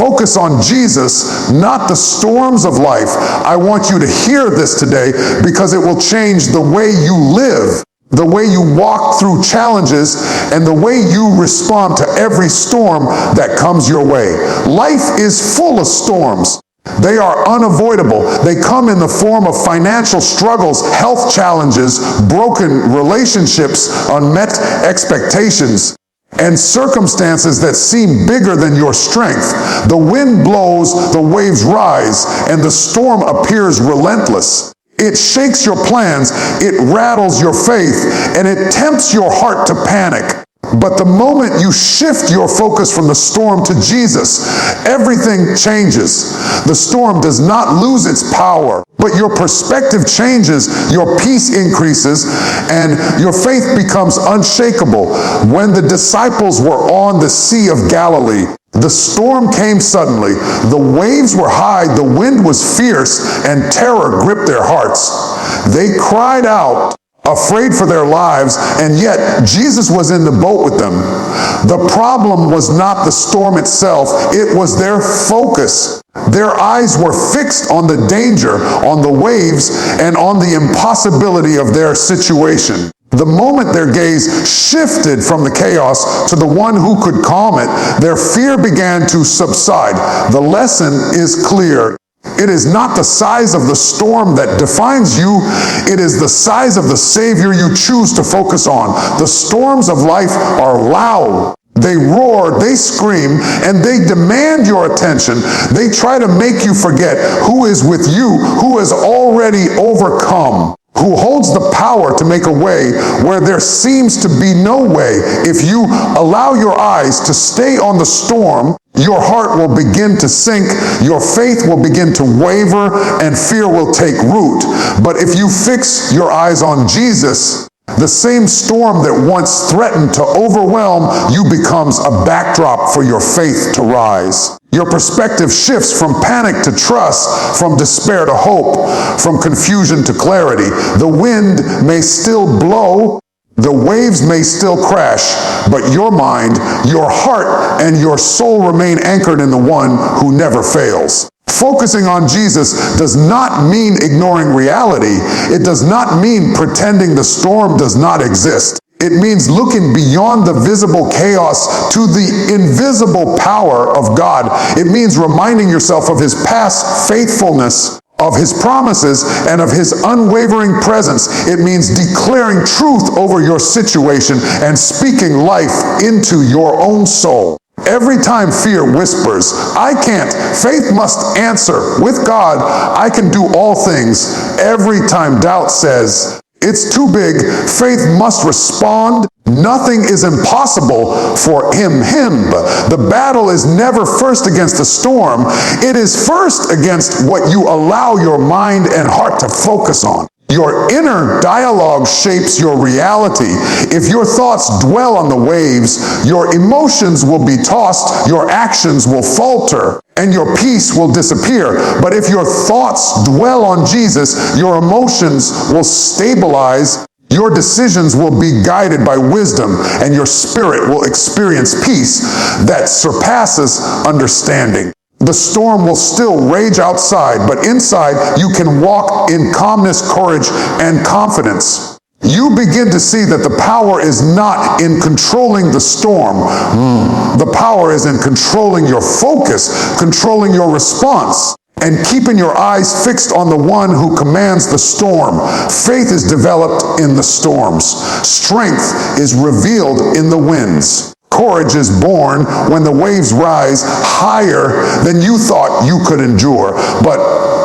Focus on Jesus, not the storms of life. I want you to hear this today because it will change the way you live, the way you walk through challenges, and the way you respond to every storm that comes your way. Life is full of storms. They are unavoidable. They come in the form of financial struggles, health challenges, broken relationships, unmet expectations, and circumstances that seem bigger than your strength. The wind blows, the waves rise, and the storm appears relentless. It shakes your plans, it rattles your faith, and it tempts your heart to panic. But the moment you shift your focus from the storm to Jesus, everything changes. The storm does not lose its power, but your perspective changes, your peace increases, and your faith becomes unshakable. When the disciples were on the Sea of Galilee, the storm came suddenly. The waves were high, the wind was fierce, and terror gripped their hearts. They cried out, afraid for their lives, and yet Jesus was in the boat with them. The problem was not the storm itself, it was their focus. Their eyes were fixed on the danger, on the waves, and on the impossibility of their situation. The moment their gaze shifted from the chaos to the one who could calm it, their fear began to subside. The lesson is clear. It is not the size of the storm that defines you. It is the size of the Savior you choose to focus on. The storms of life are loud. They roar, they scream, and they demand your attention. They try to make you forget who is with you, who has already overcome, who holds the power to make a way where there seems to be no way. If you allow your eyes to stay on the storm, your heart will begin to sink, your faith will begin to waver, and fear will take root. But if you fix your eyes on Jesus, the same storm that once threatened to overwhelm you becomes a backdrop for your faith to rise. Your perspective shifts from panic to trust, from despair to hope, from confusion to clarity. The wind may still blow, the waves may still crash, but your mind, your heart, and your soul remain anchored in the one who never fails. Focusing on Jesus does not mean ignoring reality. It does not mean pretending the storm does not exist. It means looking beyond the visible chaos to the invisible power of God. It means reminding yourself of His past faithfulness, of His promises, and of His unwavering presence. It means declaring truth over your situation and speaking life into your own soul. Every time fear whispers, "I can't," faith must answer, "With God, I can do all things." Every time doubt says, "It's too big," faith must respond, "Nothing is impossible for him." The battle is never first against the storm. It is first against what you allow your mind and heart to focus on. Your inner dialogue shapes your reality. If your thoughts dwell on the waves, your emotions will be tossed, your actions will falter, and your peace will disappear. But if your thoughts dwell on Jesus, your emotions will stabilize, your decisions will be guided by wisdom, and your spirit will experience peace that surpasses understanding. The storm will still rage outside, but inside you can walk in calmness, courage, and confidence. You begin to see that the power is not in controlling the storm. The power is in controlling your focus, controlling your response, and keeping your eyes fixed on the one who commands the storm. Faith is developed in the storms. Strength is revealed in the winds. Courage is born when the waves rise higher than you thought you could endure. But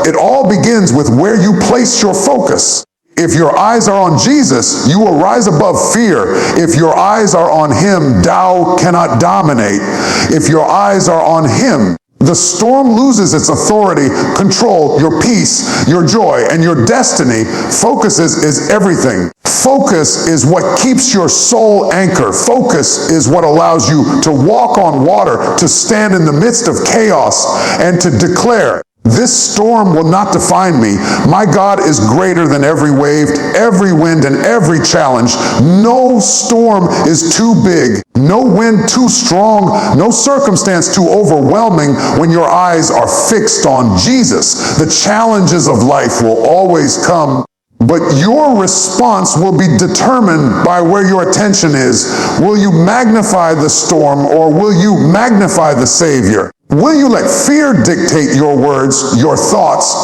it all begins with where you place your focus. If your eyes are on Jesus, you will rise above fear. If your eyes are on Him, doubt cannot dominate. If your eyes are on Him, the storm loses its authority, control, your peace, your joy, and your destiny. Focus is everything. Focus is what keeps your soul anchored. Focus is what allows you to walk on water, to stand in the midst of chaos, and to declare, This storm will not define me. My God is greater than every wave, every wind, and every challenge. No storm is too big, no wind too strong, no circumstance too overwhelming when your eyes are fixed on Jesus. The challenges of life will always come, but your response will be determined by where your attention is. Will you magnify the storm, or will you magnify the Savior? Will you let fear dictate your words, your thoughts,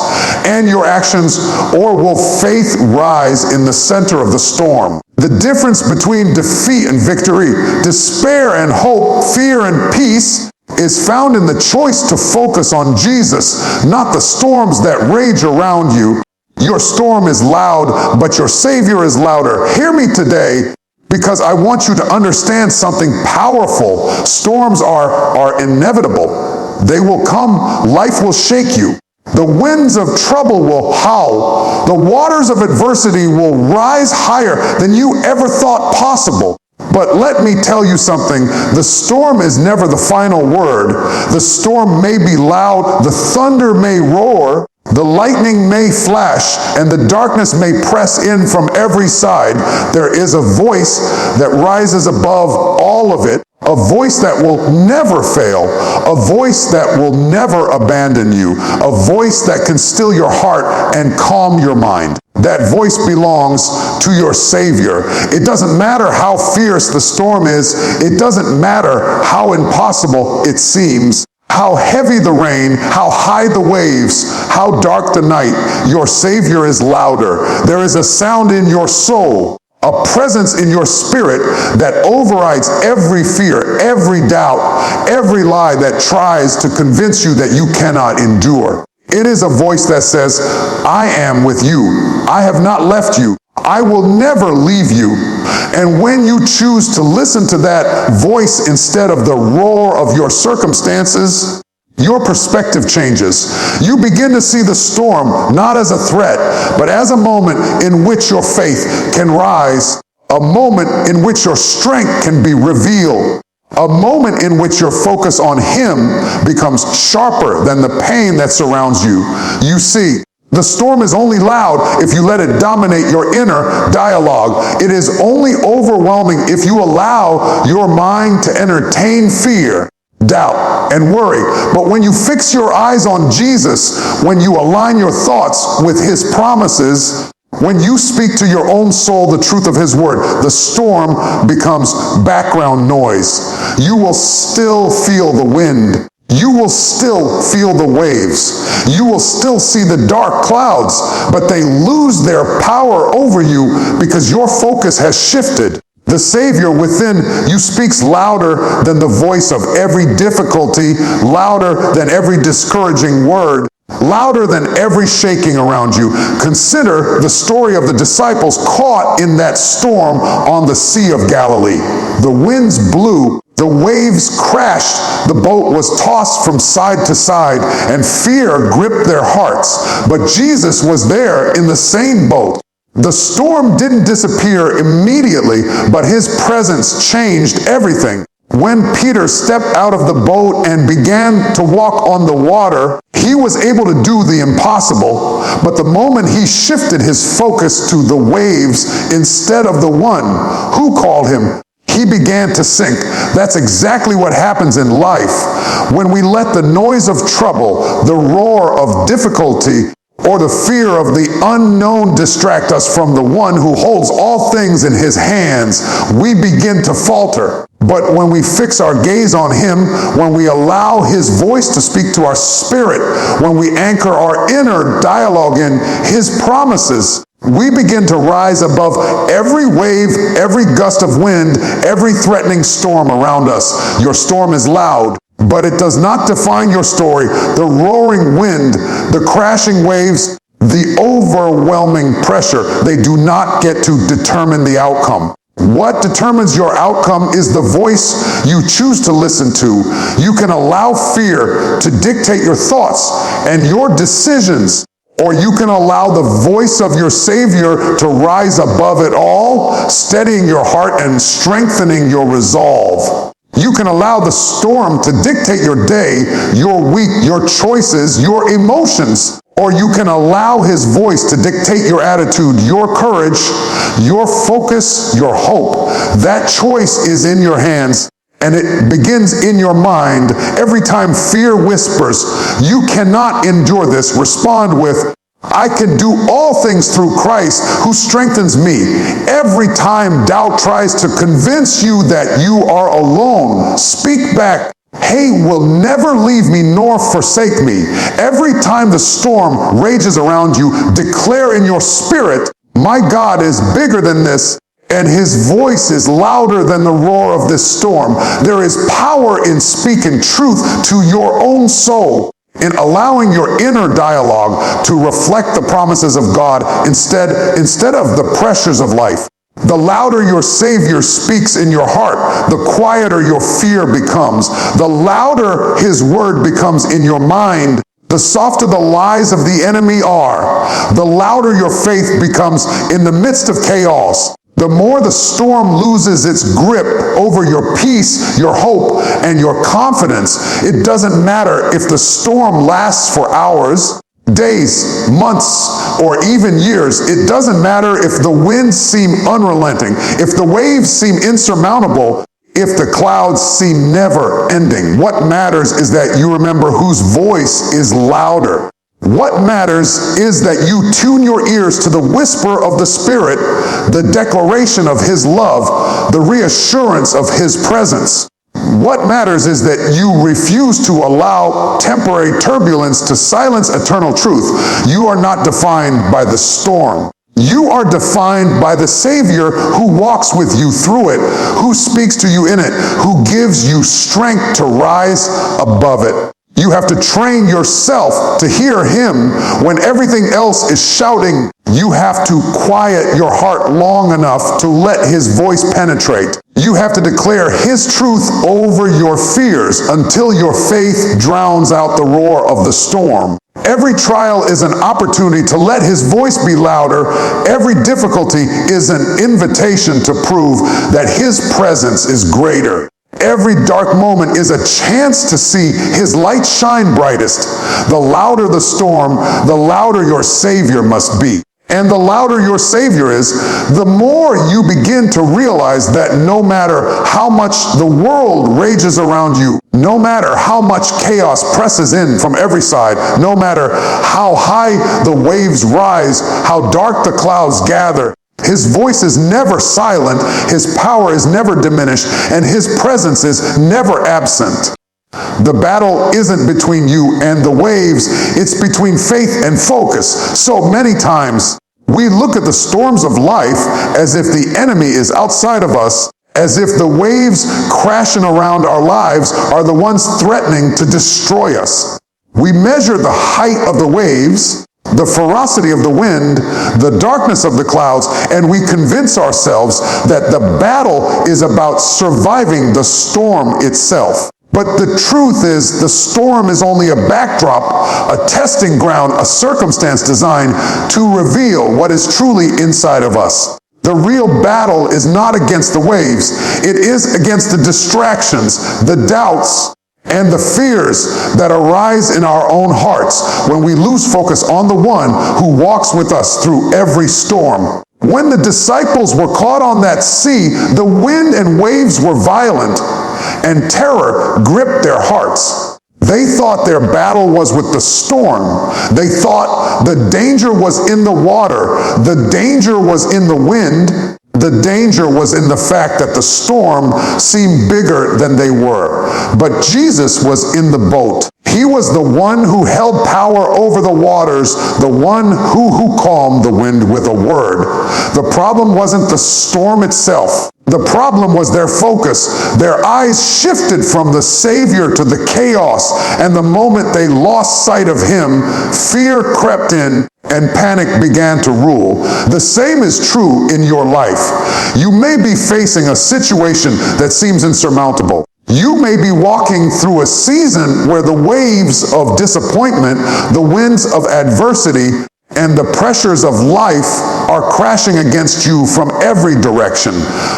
and your actions, or will faith rise in the center of the storm? The difference between defeat and victory, despair and hope, fear and peace, is found in the choice to focus on Jesus, not the storms that rage around you. Your storm is loud, but your Savior is louder. Hear me today, because I want you to understand something powerful. Storms are inevitable. They will come. Life will shake you. The winds of trouble will howl. The waters of adversity will rise higher than you ever thought possible. But let me tell you something. The storm is never the final word. The storm may be loud. The thunder may roar. The lightning may flash, and the darkness may press in from every side. There is a voice that rises above all of it, a voice that will never fail, a voice that will never abandon you, a voice that can still your heart and calm your mind. That voice belongs to your Savior. It doesn't matter how fierce the storm is. It doesn't matter how impossible it seems. How heavy the rain, how high the waves, how dark the night, your Savior is louder. There is a sound in your soul, a presence in your spirit that overrides every fear, every doubt, every lie that tries to convince you that you cannot endure. It is a voice that says, I am with you. I have not left you. I will never leave you. And when you choose to listen to that voice instead of the roar of your circumstances, your perspective changes. You begin to see the storm not as a threat, but as a moment in which your faith can rise, a moment in which your strength can be revealed, a moment in which your focus on Him becomes sharper than the pain that surrounds you. You see, the storm is only loud if you let it dominate your inner dialogue. It is only overwhelming if you allow your mind to entertain fear, doubt, and worry. But when you fix your eyes on Jesus, when you align your thoughts with His promises, when you speak to your own soul the truth of His word, the storm becomes background noise. You will still feel the wind. You will still feel the waves. You will still see the dark clouds, but they lose their power over you because your focus has shifted. The Savior within you speaks louder than the voice of every difficulty, louder than every discouraging word, louder than every shaking around you. Consider the story of the disciples caught in that storm on the Sea of Galilee. The winds blew. The waves crashed, the boat was tossed from side to side, and fear gripped their hearts. But Jesus was there in the same boat. The storm didn't disappear immediately, but His presence changed everything. When Peter stepped out of the boat and began to walk on the water, he was able to do the impossible. But the moment he shifted his focus to the waves instead of the one who called him, he began to sink. That's exactly what happens in life. When we let the noise of trouble, the roar of difficulty, or the fear of the unknown distract us from the one who holds all things in His hands, we begin to falter. But when we fix our gaze on Him, when we allow His voice to speak to our spirit, when we anchor our inner dialogue in His promises, we begin to rise above every wave, every gust of wind, every threatening storm around us. Your storm is loud, but it does not define your story. The roaring wind, the crashing waves, the overwhelming pressure, they do not get to determine the outcome. What determines your outcome is the voice you choose to listen to. You can allow fear to dictate your thoughts and your decisions, or you can allow the voice of your Savior to rise above it all, steadying your heart and strengthening your resolve. You can allow the storm to dictate your day, your week, your choices, your emotions. Or you can allow his voice to dictate your attitude, your courage, your focus, your hope. That choice is in your hands, and it begins in your mind. Every time fear whispers, you cannot endure this, respond with, I can do all things through Christ who strengthens me. Every time doubt tries to convince you that you are alone, speak back, He will never leave me nor forsake me. Every time the storm rages around you, declare in your spirit, my God is bigger than this, and his voice is louder than the roar of this storm. There is power in speaking truth to your own soul, in allowing your inner dialogue to reflect the promises of God instead of the pressures of life. The louder your Savior speaks in your heart, the quieter your fear becomes. The louder his word becomes in your mind, the softer the lies of the enemy are. The louder your faith becomes in the midst of chaos. The more the storm loses its grip over your peace, your hope, and your confidence. It doesn't matter if the storm lasts for hours, days, months, or even years. It doesn't matter if the winds seem unrelenting, if the waves seem insurmountable, if the clouds seem never ending. What matters is that you remember whose voice is louder. What matters is that you tune your ears to the whisper of the Spirit, the declaration of his love, the reassurance of his presence. What matters is that you refuse to allow temporary turbulence to silence eternal truth. You are not defined by the storm. You are defined by the Savior who walks with you through it, who speaks to you in it, who gives you strength to rise above it. You have to train yourself to hear him when everything else is shouting. You have to quiet your heart long enough to let his voice penetrate. You have to declare his truth over your fears until your faith drowns out the roar of the storm. Every trial is an opportunity to let his voice be louder. Every difficulty is an invitation to prove that his presence is greater. Every dark moment is a chance to see his light shine brightest. The louder the storm, the louder your Savior must be. And the louder your Savior is, the more you begin to realize that no matter how much the world rages around you, no matter how much chaos presses in from every side, no matter how high the waves rise, how dark the clouds gather, his voice is never silent, his power is never diminished, and his presence is never absent. The battle isn't between you and the waves, it's between faith and focus. So many times, we look at the storms of life as if the enemy is outside of us, as if the waves crashing around our lives are the ones threatening to destroy us. We measure the height of the waves, the ferocity of the wind, the darkness of the clouds, and we convince ourselves that the battle is about surviving the storm itself. But the truth is, the storm is only a backdrop, a testing ground, a circumstance designed to reveal what is truly inside of us. The real battle is not against the waves. It is against the distractions, the doubts, and the fears that arise in our own hearts when we lose focus on the one who walks with us through every storm. When the disciples were caught on that sea, the wind and waves were violent, and terror gripped their hearts. They thought their battle was with the storm. They thought the danger was in the water. The danger was in the wind. The danger was in the fact that the storm seemed bigger than they were. But Jesus was in the boat. He was the one who held power over the waters, the one who calmed the wind with a word. The problem wasn't the storm itself. The problem was their focus. Their eyes shifted from the Savior to the chaos, and the moment they lost sight of him, fear crept in and panic began to rule. The same is true in your life. You may be facing a situation that seems insurmountable. You may be walking through a season where the waves of disappointment, the winds of adversity, and the pressures of life are crashing against you from every direction.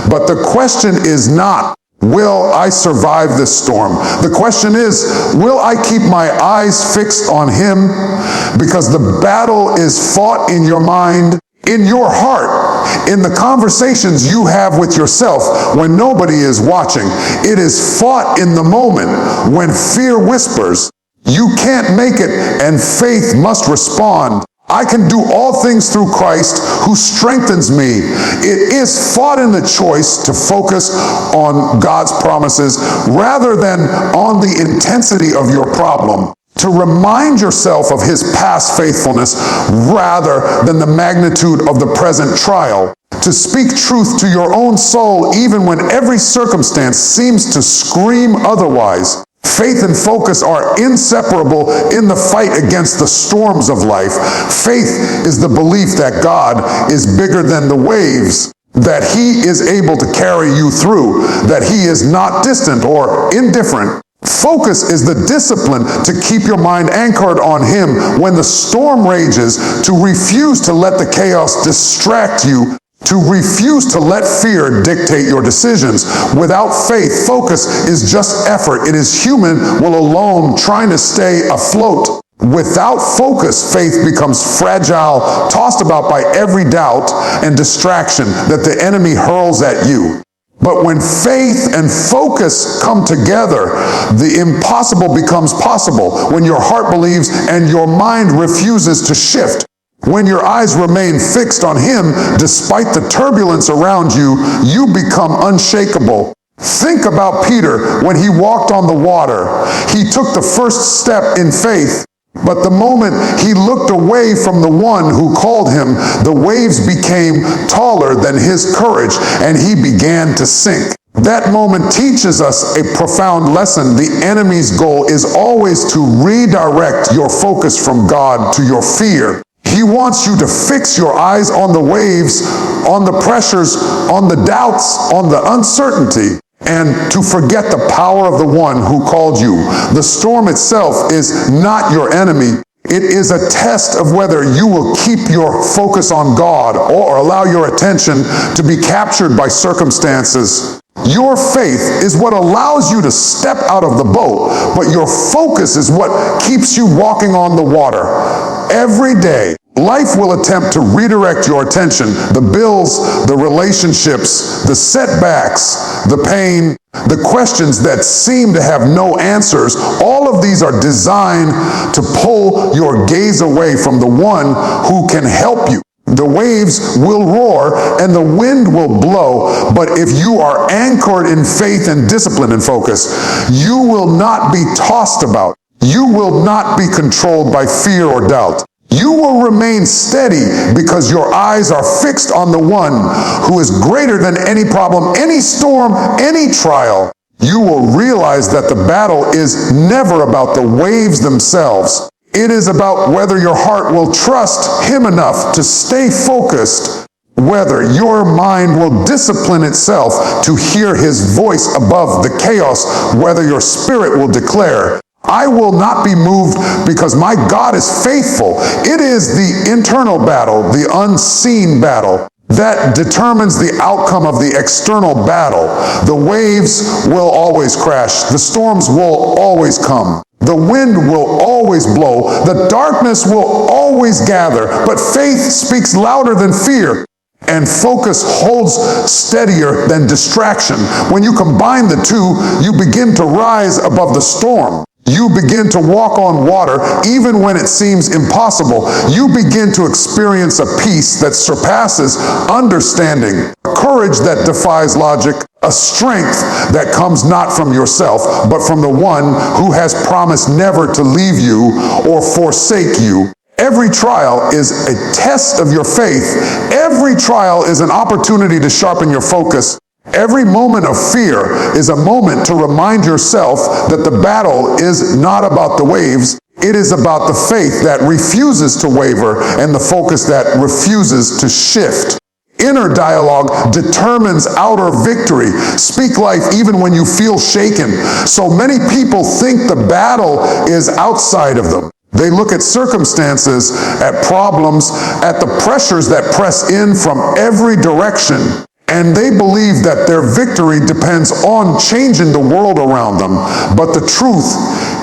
But the question is not, Will I survive this storm? The question is, will I keep my eyes fixed on him? Because the battle is fought in your mind, in your heart, in the conversations you have with yourself when nobody is watching. It is fought in the moment when fear whispers, you can't make it, and faith must respond. I can do all things through Christ who strengthens me. It is fought in the choice to focus on God's promises rather than on the intensity of your problem. To remind yourself of his past faithfulness rather than the magnitude of the present trial. To speak truth to your own soul even when every circumstance seems to scream otherwise. Faith and focus are inseparable in the fight against the storms of life. Faith is the belief that God is bigger than the waves, that he is able to carry you through, that he is not distant or indifferent. Focus is the discipline to keep your mind anchored on him when the storm rages, to refuse to let the chaos distract you, to refuse to let fear dictate your decisions. Without faith, focus is just effort. It is human will alone trying to stay afloat. Without focus, faith becomes fragile, tossed about by every doubt and distraction that the enemy hurls at you. But when faith and focus come together, the impossible becomes possible. When your heart believes and your mind refuses to shift. When your eyes remain fixed on him, despite the turbulence around you, you become unshakable. Think about Peter when he walked on the water. He took the first step in faith, but the moment he looked away from the one who called him, the waves became taller than his courage, and he began to sink. That moment teaches us a profound lesson. The enemy's goal is always to redirect your focus from God to your fear. He wants you to fix your eyes on the waves, on the pressures, on the doubts, on the uncertainty, and to forget the power of the one who called you. The storm itself is not your enemy. It is a test of whether you will keep your focus on God or allow your attention to be captured by circumstances. Your faith is what allows you to step out of the boat, but your focus is what keeps you walking on the water. Every day, life will attempt to redirect your attention. The bills, the relationships, the setbacks, the pain, the questions that seem to have no answers, all of these are designed to pull your gaze away from the one who can help you. The waves will roar and the wind will blow, but if you are anchored in faith and discipline and focus, you will not be tossed about. You will not be controlled by fear or doubt. You will remain steady because your eyes are fixed on the one who is greater than any problem, any storm, any trial. You will realize that the battle is never about the waves themselves. It is about whether your heart will trust him enough to stay focused, whether your mind will discipline itself to hear his voice above the chaos, whether your spirit will declare, I will not be moved because my God is faithful. It is the internal battle, the unseen battle, that determines the outcome of the external battle. The waves will always crash. The storms will always come. The wind will always blow. The darkness will always gather. But faith speaks louder than fear. And focus holds steadier than distraction. When you combine the two, you begin to rise above the storm. You begin to walk on water even when it seems impossible. You begin to experience a peace that surpasses understanding, courage that defies logic, a strength that comes not from yourself, but from the one who has promised never to leave you or forsake you. Every trial is a test of your faith. Every trial is an opportunity to sharpen your focus. Every moment of fear is a moment to remind yourself that the battle is not about the waves. It is about the faith that refuses to waver and the focus that refuses to shift. Inner dialogue determines outer victory. Speak life even when you feel shaken. So many people think the battle is outside of them. They look at circumstances, at problems, at the pressures that press in from every direction. And they believe that their victory depends on changing the world around them. But the truth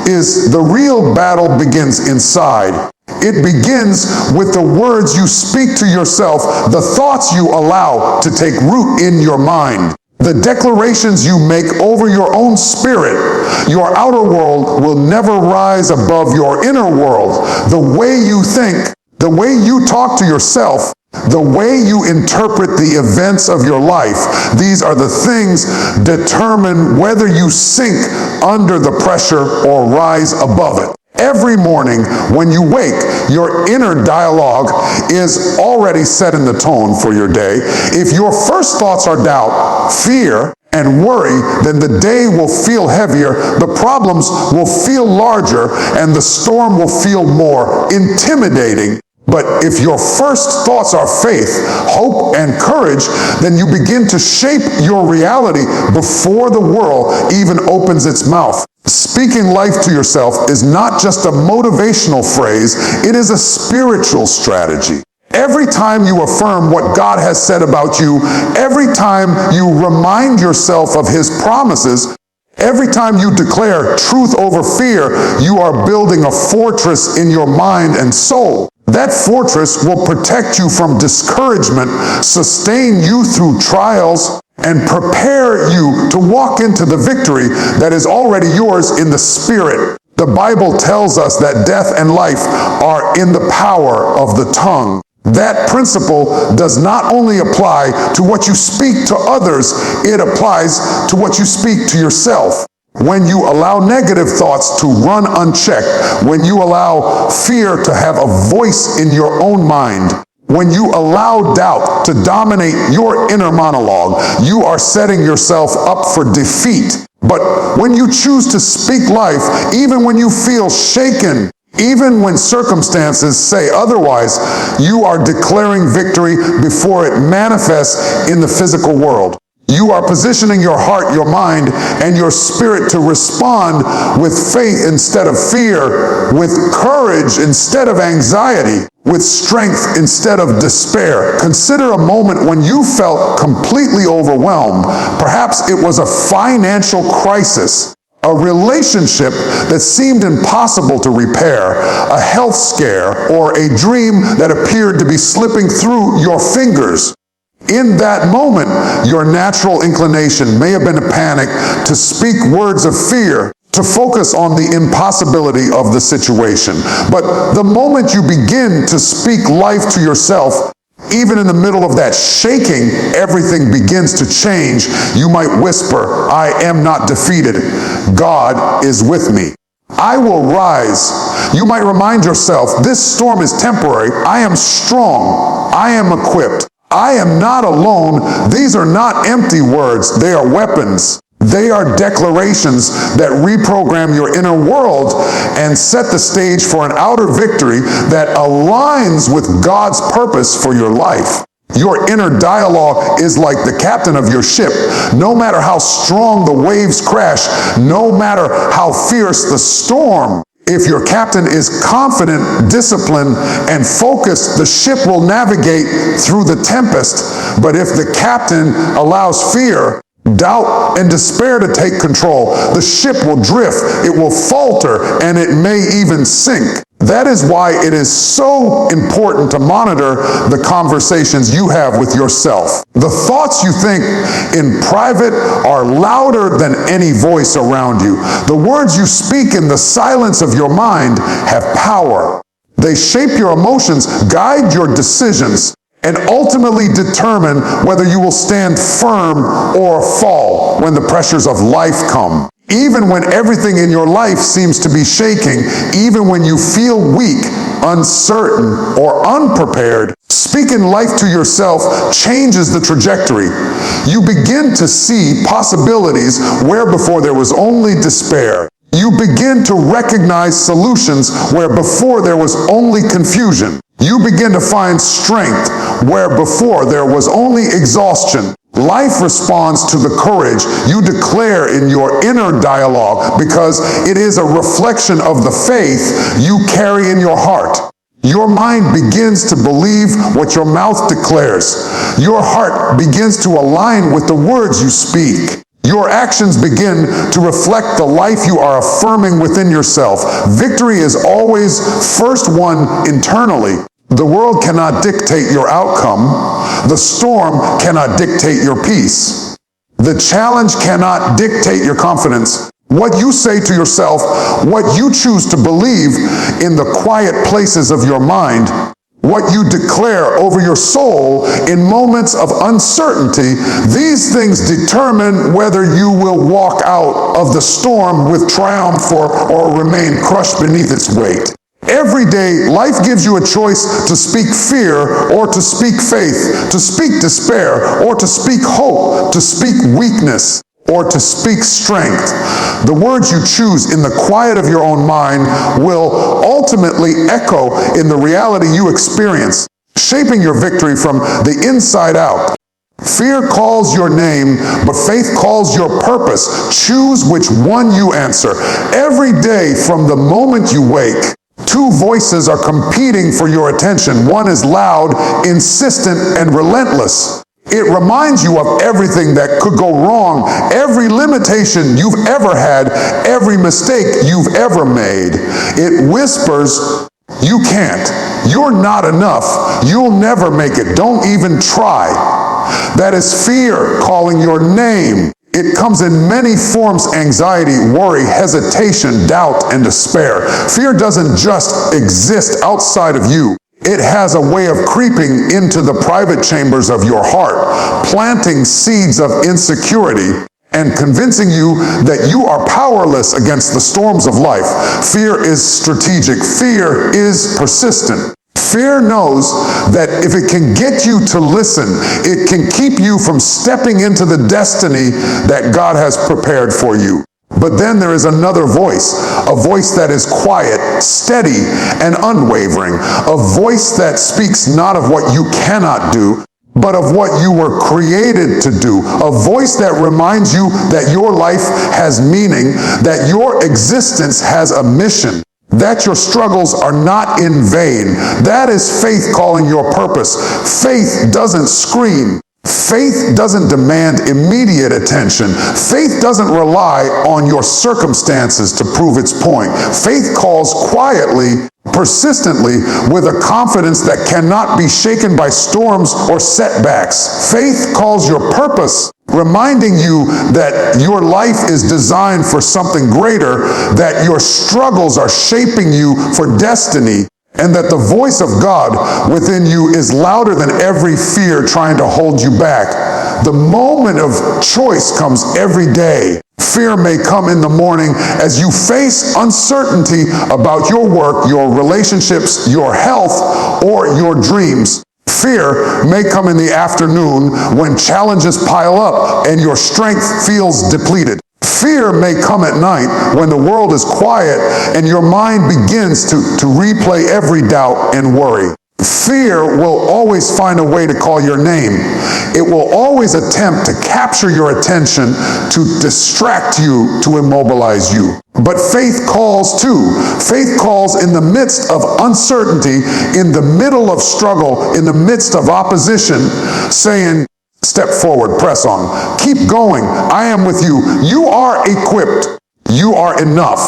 is, the real battle begins inside. It begins with the words you speak to yourself, the thoughts you allow to take root in your mind, the declarations you make over your own spirit. Your outer world will never rise above your inner world. The way you think, the way you talk to yourself, the way you interpret the events of your life, these are the things determine whether you sink under the pressure or rise above it. Every morning when you wake, your inner dialogue is already setting the tone for your day. If your first thoughts are doubt, fear, and worry, then the day will feel heavier, the problems will feel larger, and the storm will feel more intimidating. But if your first thoughts are faith, hope, and courage, then you begin to shape your reality before the world even opens its mouth. Speaking life to yourself is not just a motivational phrase, it is a spiritual strategy. Every time you affirm what God has said about you, every time you remind yourself of His promises, every time you declare truth over fear, you are building a fortress in your mind and soul. That fortress will protect you from discouragement, sustain you through trials, and prepare you to walk into the victory that is already yours in the Spirit. The Bible tells us that death and life are in the power of the tongue. That principle does not only apply to what you speak to others, it applies to what you speak to yourself. When you allow negative thoughts to run unchecked, when you allow fear to have a voice in your own mind, when you allow doubt to dominate your inner monologue, you are setting yourself up for defeat. But when you choose to speak life, even when you feel shaken, even when circumstances say otherwise, you are declaring victory before it manifests in the physical world. You are positioning your heart, your mind, and your spirit to respond with faith instead of fear, with courage instead of anxiety, with strength instead of despair. Consider a moment when you felt completely overwhelmed. Perhaps it was a financial crisis, a relationship that seemed impossible to repair, a health scare, or a dream that appeared to be slipping through your fingers. In that moment, your natural inclination may have been to panic, to speak words of fear, to focus on the impossibility of the situation. But the moment you begin to speak life to yourself, even in the middle of that shaking, everything begins to change. You might whisper, "I am not defeated. God is with me. I will rise." You might remind yourself, "This storm is temporary. I am strong. I am equipped. I am not alone." These are not empty words. They are weapons. They are declarations that reprogram your inner world and set the stage for an outer victory that aligns with God's purpose for your life. Your inner dialogue is like the captain of your ship. No matter how strong the waves crash, no matter how fierce the storm, if your captain is confident, disciplined, and focused, the ship will navigate through the tempest. But if the captain allows fear, doubt, and despair to take control, the ship will drift, it will falter, and it may even sink. That is why it is so important to monitor the conversations you have with yourself. The thoughts you think in private are louder than any voice around you. The words you speak in the silence of your mind have power. They shape your emotions, guide your decisions, and ultimately determine whether you will stand firm or fall when the pressures of life come. Even when everything in your life seems to be shaking, even when you feel weak, uncertain, or unprepared, speaking life to yourself changes the trajectory. You begin to see possibilities where before there was only despair. You begin to recognize solutions where before there was only confusion. You begin to find strength where before there was only exhaustion. Life responds to the courage you declare in your inner dialogue because it is a reflection of the faith you carry in your heart. Your mind begins to believe what your mouth declares. Your heart begins to align with the words you speak. Your actions begin to reflect the life you are affirming within yourself. Victory is always first won internally. The world cannot dictate your outcome. The storm cannot dictate your peace. The challenge cannot dictate your confidence. What you say to yourself, what you choose to believe in the quiet places of your mind, what you declare over your soul in moments of uncertainty, these things determine whether you will walk out of the storm with triumph or remain crushed beneath its weight. Every day, life gives you a choice to speak fear or to speak faith, to speak despair or to speak hope, to speak weakness or to speak strength. The words you choose in the quiet of your own mind will ultimately echo in the reality you experience, shaping your victory from the inside out. Fear calls your name, but faith calls your purpose. Choose which one you answer. Every day from the moment you wake, two voices are competing for your attention. One is loud, insistent, and relentless. It reminds you of everything that could go wrong, every limitation you've ever had, every mistake you've ever made. It whispers, you can't, you're not enough, you'll never make it, don't even try. That is fear calling your name. It comes in many forms: anxiety, worry, hesitation, doubt, and despair. Fear doesn't just exist outside of you. It has a way of creeping into the private chambers of your heart, planting seeds of insecurity and convincing you that you are powerless against the storms of life. Fear is strategic. Fear is persistent. Fear knows that if it can get you to listen, it can keep you from stepping into the destiny that God has prepared for you. But then there is another voice, a voice that is quiet, steady, and unwavering, a voice that speaks not of what you cannot do, but of what you were created to do, a voice that reminds you that your life has meaning, that your existence has a mission, that your struggles are not in vain. That is faith calling your purpose. Faith doesn't scream. Faith doesn't demand immediate attention. Faith doesn't rely on your circumstances to prove its point. Faith calls quietly, persistently, with a confidence that cannot be shaken by storms or setbacks. Faith calls your purpose, reminding you that your life is designed for something greater, that your struggles are shaping you for destiny, and that the voice of God within you is louder than every fear trying to hold you back. The moment of choice comes every day. Fear may come in the morning as you face uncertainty about your work, your relationships, your health, or your dreams. Fear may come in the afternoon when challenges pile up and your strength feels depleted. Fear may come at night when the world is quiet and your mind begins to replay every doubt and worry. Fear will always find a way to call your name. It will always attempt to capture your attention, to distract you, to immobilize you. But faith calls too. Faith calls in the midst of uncertainty, in the middle of struggle, in the midst of opposition, saying, step forward, press on, keep going, I am with you. You are equipped. You are enough.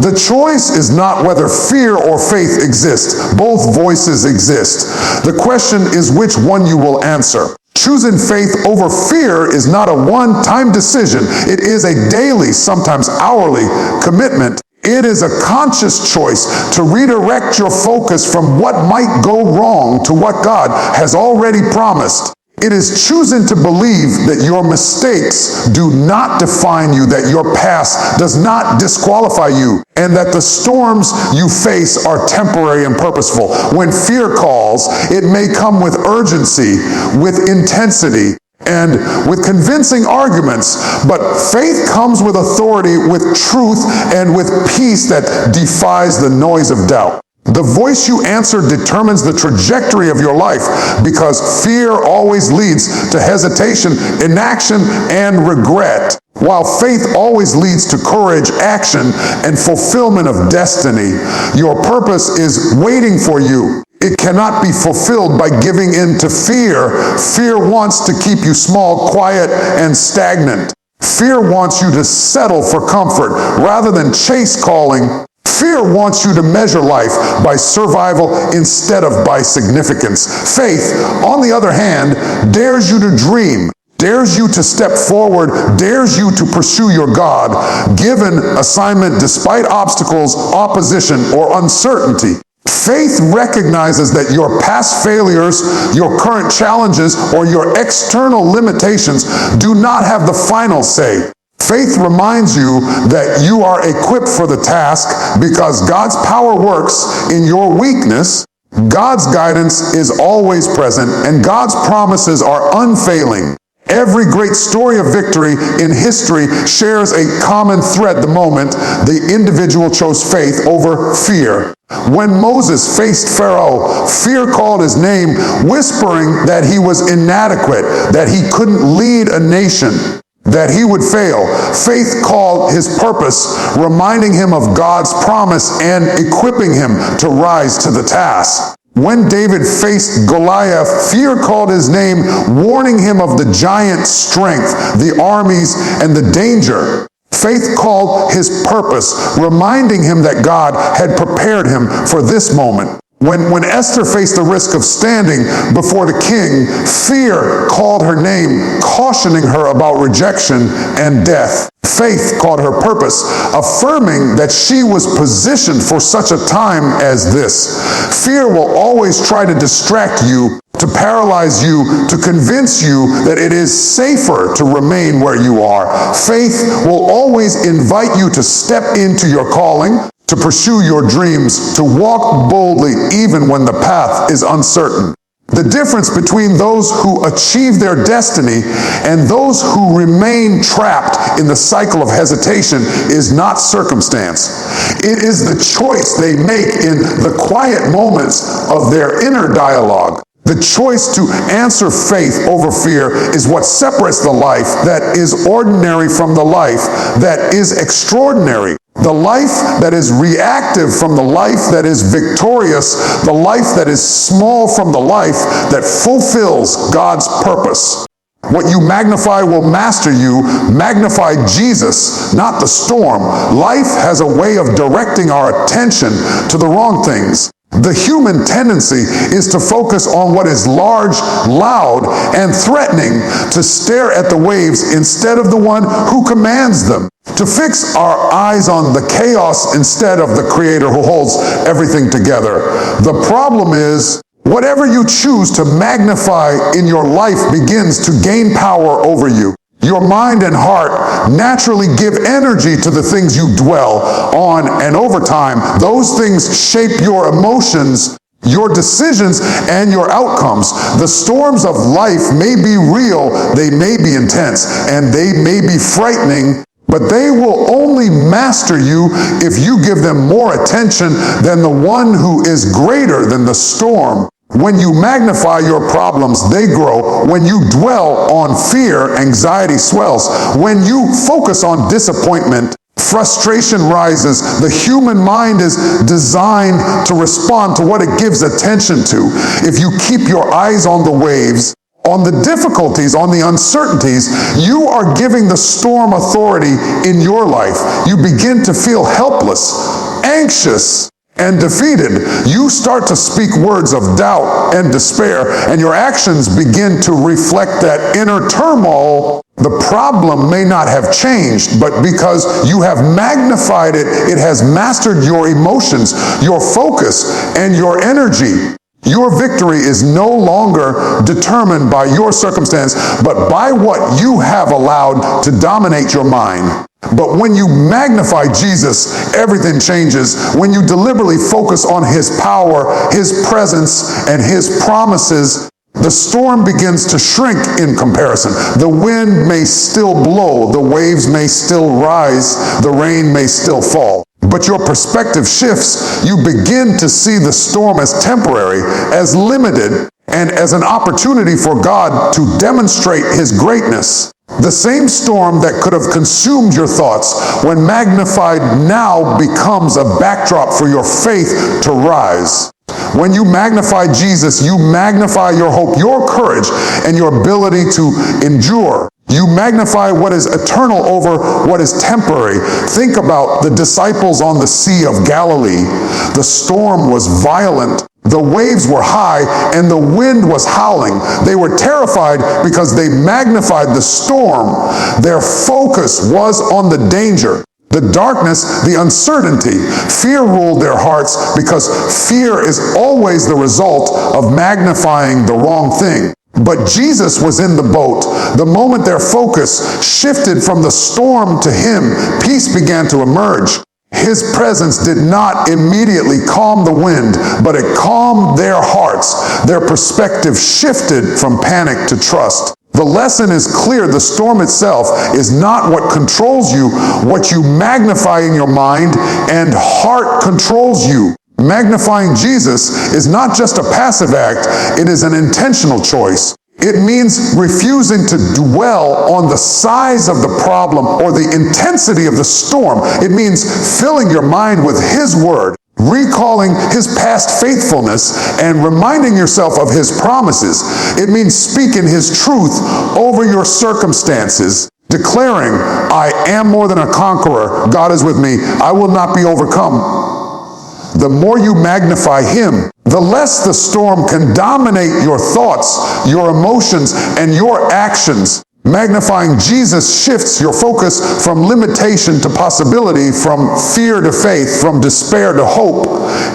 The choice is not whether fear or faith exist. Both voices exist. The question is which one you will answer. Choosing faith over fear is not a one-time decision. It is a daily, sometimes hourly commitment. It is a conscious choice to redirect your focus from what might go wrong to what God has already promised. It is choosing to believe that your mistakes do not define you, that your past does not disqualify you, and that the storms you face are temporary and purposeful. When fear calls, it may come with urgency, with intensity, and with convincing arguments, but faith comes with authority, with truth, and with peace that defies the noise of doubt. The voice you answer determines the trajectory of your life, because fear always leads to hesitation, inaction, and regret, while faith always leads to courage, action, and fulfillment of destiny. Your purpose is waiting for you. It cannot be fulfilled by giving in to fear. Fear wants to keep you small, quiet, and stagnant. Fear wants you to settle for comfort rather than chase calling. Fear wants you to measure life by survival instead of by significance. Faith, on the other hand, dares you to dream, dares you to step forward, dares you to pursue your God-given assignment despite obstacles, opposition, or uncertainty. Faith recognizes that your past failures, your current challenges, or your external limitations do not have the final say. Faith reminds you that you are equipped for the task because God's power works in your weakness. God's guidance is always present, and God's promises are unfailing. Every great story of victory in history shares a common thread the moment the individual chose faith over fear. When Moses faced Pharaoh, fear called his name, whispering that he was inadequate, that he couldn't lead a nation, that he would fail. Faith called his purpose, reminding him of God's promise and equipping him to rise to the task. When David faced Goliath, fear called his name, warning him of the giant strength, the armies, and the danger. Faith called his purpose, reminding him that God had prepared him for this moment. When Esther faced the risk of standing before the king, fear called her name, cautioning her about rejection and death. Faith called her purpose, affirming that she was positioned for such a time as this. Fear will always try to distract you, to paralyze you, to convince you that it is safer to remain where you are. Faith will always invite you to step into your calling, to pursue your dreams, to walk boldly even when the path is uncertain. The difference between those who achieve their destiny and those who remain trapped in the cycle of hesitation is not circumstance. It is the choice they make in the quiet moments of their inner dialogue. The choice to answer faith over fear is what separates the life that is ordinary from the life that is extraordinary. The life that is reactive from the life that is victorious, the life that is small from the life that fulfills God's purpose. What you magnify will master you. Magnify Jesus, not the storm. Life has a way of directing our attention to the wrong things. The human tendency is to focus on what is large, loud, and threatening, to stare at the waves instead of the one who commands them, to fix our eyes on the chaos instead of the Creator who holds everything together. The problem is, whatever you choose to magnify in your life begins to gain power over you. Your mind and heart naturally give energy to the things you dwell on, and over time, those things shape your emotions, your decisions, and your outcomes. The storms of life may be real, they may be intense, and they may be frightening, but they will only master you if you give them more attention than the one who is greater than the storm. When you magnify your problems, they grow. When you dwell on fear, anxiety swells. When you focus on disappointment, frustration rises. The human mind is designed to respond to what it gives attention to. If you keep your eyes on the waves, on the difficulties, on the uncertainties, you are giving the storm authority in your life. You begin to feel helpless, anxious, and defeated. You start to speak words of doubt and despair, and your actions begin to reflect that inner turmoil. The problem may not have changed, but because you have magnified it, it has mastered your emotions, your focus, and your energy. Your victory is no longer determined by your circumstance, but by what you have allowed to dominate your mind. But when you magnify Jesus, everything changes. When you deliberately focus on His power, His presence, and His promises, the storm begins to shrink in comparison. The wind may still blow, the waves may still rise, the rain may still fall. But your perspective shifts. You begin to see the storm as temporary, as limited, and as an opportunity for God to demonstrate His greatness. The same storm that could have consumed your thoughts, when magnified, now becomes a backdrop for your faith to rise. When you magnify Jesus, you magnify your hope, your courage, and your ability to endure. You magnify what is eternal over what is temporary. Think about the disciples on the Sea of Galilee. The storm was violent. The waves were high and the wind was howling. They were terrified because they magnified the storm. Their focus was on the danger, the darkness, the uncertainty. Fear ruled their hearts because fear is always the result of magnifying the wrong thing. But Jesus was in the boat. The moment their focus shifted from the storm to Him, peace began to emerge. His presence did not immediately calm the wind, but it calmed their hearts. Their perspective shifted from panic to trust. The lesson is clear. The storm itself is not what controls you. What you magnify in your mind and heart controls you. Magnifying Jesus is not just a passive act, it is an intentional choice. It means refusing to dwell on the size of the problem or the intensity of the storm. It means filling your mind with His word, recalling His past faithfulness, and reminding yourself of His promises. It means speaking His truth over your circumstances, declaring, I am more than a conqueror. God is with me. I will not be overcome. The more you magnify Him, the less the storm can dominate your thoughts, your emotions, and your actions. Magnifying Jesus shifts your focus from limitation to possibility, from fear to faith, from despair to hope.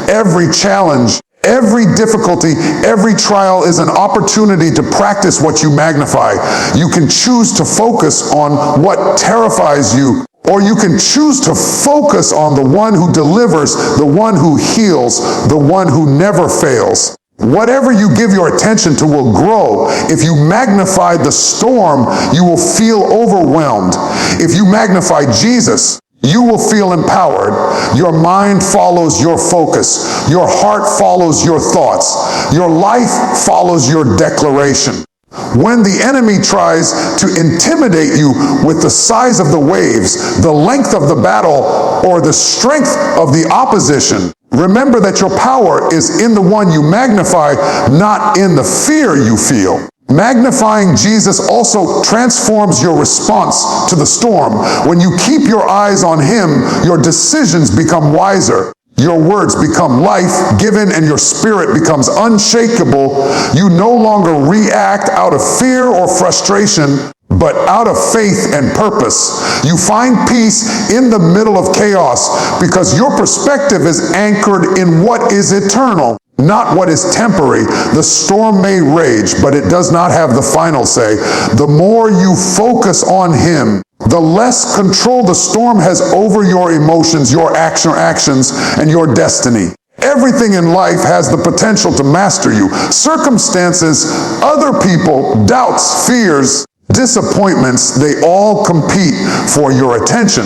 Every challenge, every difficulty, every trial is an opportunity to practice what you magnify. You can choose to focus on what terrifies you, or you can choose to focus on the one who delivers, the one who heals, the one who never fails. Whatever you give your attention to will grow. If you magnify the storm, you will feel overwhelmed. If you magnify Jesus, you will feel empowered. Your mind follows your focus. Your heart follows your thoughts. Your life follows your declaration. When the enemy tries to intimidate you with the size of the waves, the length of the battle, or the strength of the opposition, remember that your power is in the one you magnify, not in the fear you feel. Magnifying Jesus also transforms your response to the storm. When you keep your eyes on Him, your decisions become wiser. Your words become life-given and your spirit becomes unshakable. You no longer react out of fear or frustration, but out of faith and purpose. You find peace in the middle of chaos because your perspective is anchored in what is eternal, not what is temporary. The storm may rage, but it does not have the final say. The more you focus on Him, the less control the storm has over your emotions, your actions, and your destiny. Everything in life has the potential to master you. Circumstances, other people, doubts, fears, disappointments, they all compete for your attention.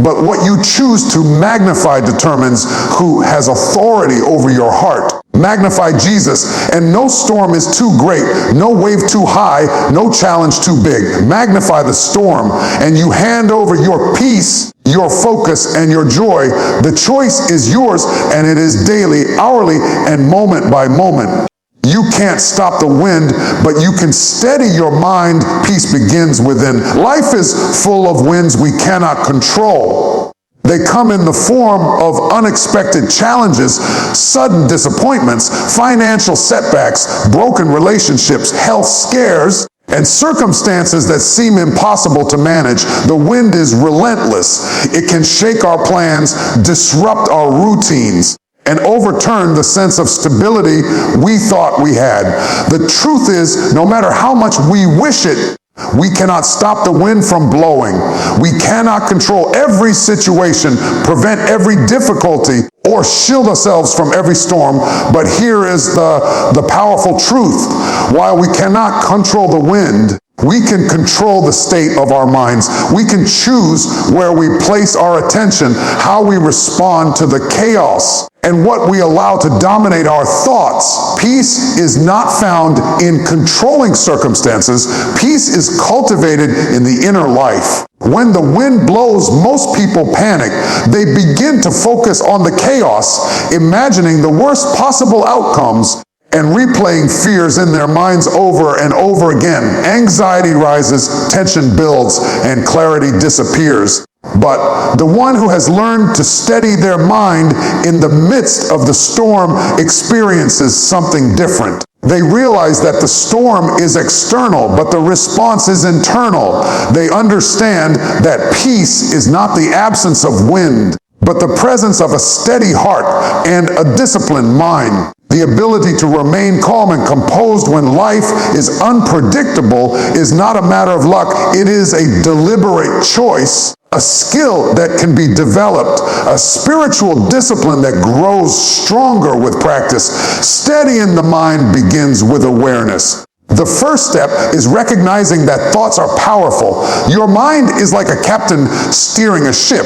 But what you choose to magnify determines who has authority over your heart. Magnify Jesus, and no storm is too great, no wave too high, no challenge too big. Magnify the storm, and you hand over your peace, your focus, and your joy. The choice is yours, and it is daily, hourly, and moment by moment. You can't stop the wind, but you can steady your mind. Peace begins within. Life is full of winds we cannot control. They come in the form of unexpected challenges, sudden disappointments, financial setbacks, broken relationships, health scares, and circumstances that seem impossible to manage. The wind is relentless. It can shake our plans, disrupt our routines, and overturn the sense of stability we thought we had. The truth is, no matter how much we wish it, we cannot stop the wind from blowing. We cannot control every situation, prevent every difficulty, or shield ourselves from every storm. But here is the powerful truth. While we cannot control the wind, We can control the state of our minds. We can choose where we place our attention, how we respond to the chaos, and what we allow to dominate our thoughts. Peace is not found in controlling circumstances. Peace is cultivated in the inner life. When the wind blows, most people panic. They begin to focus on the chaos, imagining the worst possible outcomes and replaying fears in their minds over and over again. Anxiety rises, tension builds, and clarity disappears. But the one who has learned to steady their mind in the midst of the storm experiences something different. They realize that the storm is external, but the response is internal. They understand that peace is not the absence of wind, but the presence of a steady heart and a disciplined mind. The ability to remain calm and composed when life is unpredictable is not a matter of luck. It is a deliberate choice, a skill that can be developed, a spiritual discipline that grows stronger with practice. Steadying the mind begins with awareness. The first step is recognizing that thoughts are powerful. Your mind is like a captain steering a ship.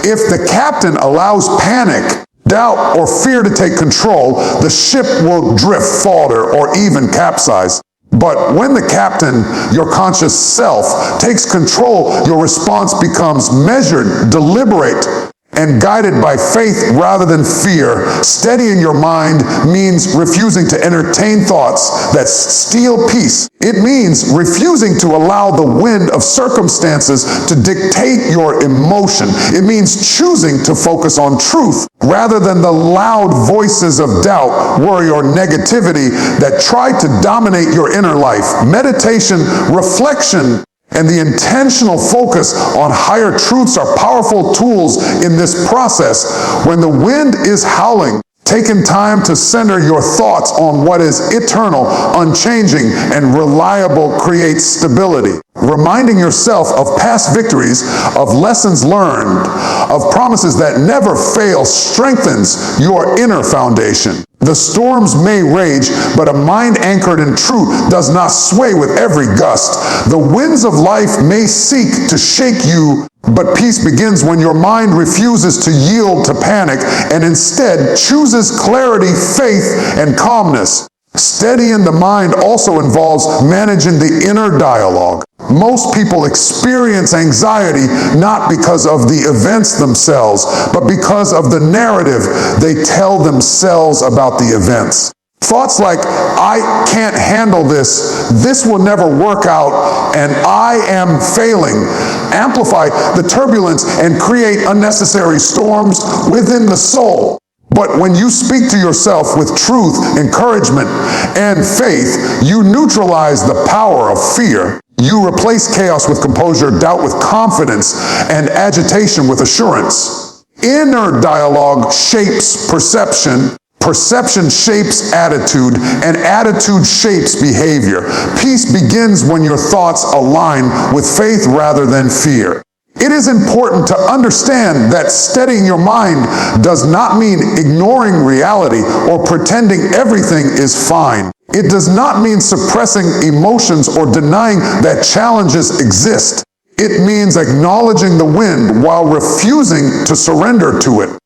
If the captain allows panic, doubt, or fear to take control, the ship will drift, falter, or even capsize. But when the captain, your conscious self, takes control, your response becomes measured, deliberate, and guided by faith rather than fear. Steadying your mind means refusing to entertain thoughts that steal peace. It means refusing to allow the wind of circumstances to dictate your emotion. It means choosing to focus on truth rather than the loud voices of doubt, worry, or negativity that try to dominate your inner life. Meditation, reflection, and the intentional focus on higher truths are powerful tools in this process. When the wind is howling, taking time to center your thoughts on what is eternal, unchanging, and reliable creates stability. Reminding yourself of past victories, of lessons learned, of promises that never fail strengthens your inner foundation. The storms may rage, but a mind anchored in truth does not sway with every gust. The winds of life may seek to shake you, but peace begins when your mind refuses to yield to panic and instead chooses clarity, faith, and calmness. Steadying the mind also involves managing the inner dialogue. Most people experience anxiety not because of the events themselves, but because of the narrative they tell themselves about the events. Thoughts like, I can't handle this will never work out, and I am failing, amplify the turbulence and create unnecessary storms within the soul. But when you speak to yourself with truth, encouragement, and faith, you neutralize the power of fear. You replace chaos with composure, doubt with confidence, and agitation with assurance. Inner dialogue shapes perception. Perception shapes attitude, and attitude shapes behavior. Peace begins when your thoughts align with faith rather than fear. It is important to understand that steadying your mind does not mean ignoring reality or pretending everything is fine. It does not mean suppressing emotions or denying that challenges exist. It means acknowledging the wind while refusing to surrender to it.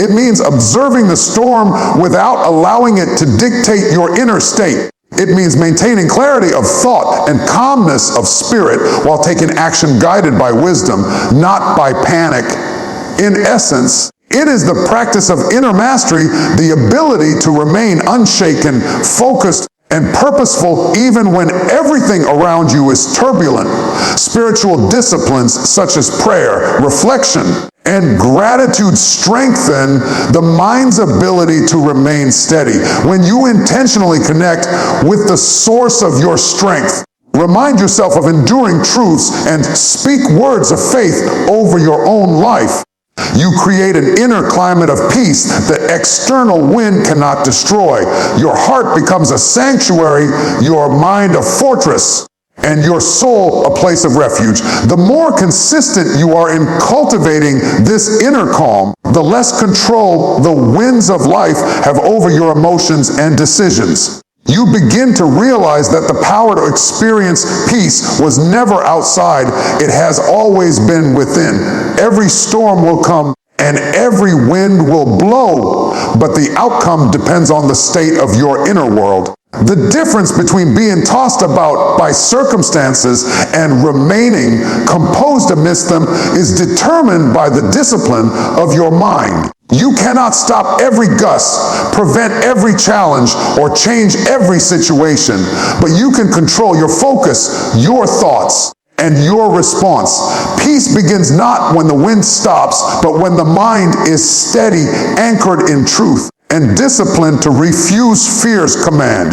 It means observing the storm without allowing it to dictate your inner state. It means maintaining clarity of thought and calmness of spirit while taking action guided by wisdom, not by panic. In essence, it is the practice of inner mastery, the ability to remain unshaken, focused, and purposeful even when everything around you is turbulent. Spiritual disciplines such as prayer, reflection, and gratitude strengthen the mind's ability to remain steady. When you intentionally connect with the source of your strength, remind yourself of enduring truths and speak words of faith over your own life, you create an inner climate of peace that external wind cannot destroy. Your heart becomes a sanctuary, your mind a fortress, and your soul a place of refuge. The more consistent you are in cultivating this inner calm, the less control the winds of life have over your emotions and decisions. You begin to realize that the power to experience peace was never outside. It has always been within. Every storm will come and every wind will blow, but the outcome depends on the state of your inner world. The difference between being tossed about by circumstances and remaining composed amidst them is determined by the discipline of your mind. You cannot stop every gust, prevent every challenge, or change every situation, but you can control your focus, your thoughts, and your response. Peace begins not when the wind stops, but when the mind is steady, anchored in truth, and disciplined to refuse fear's command.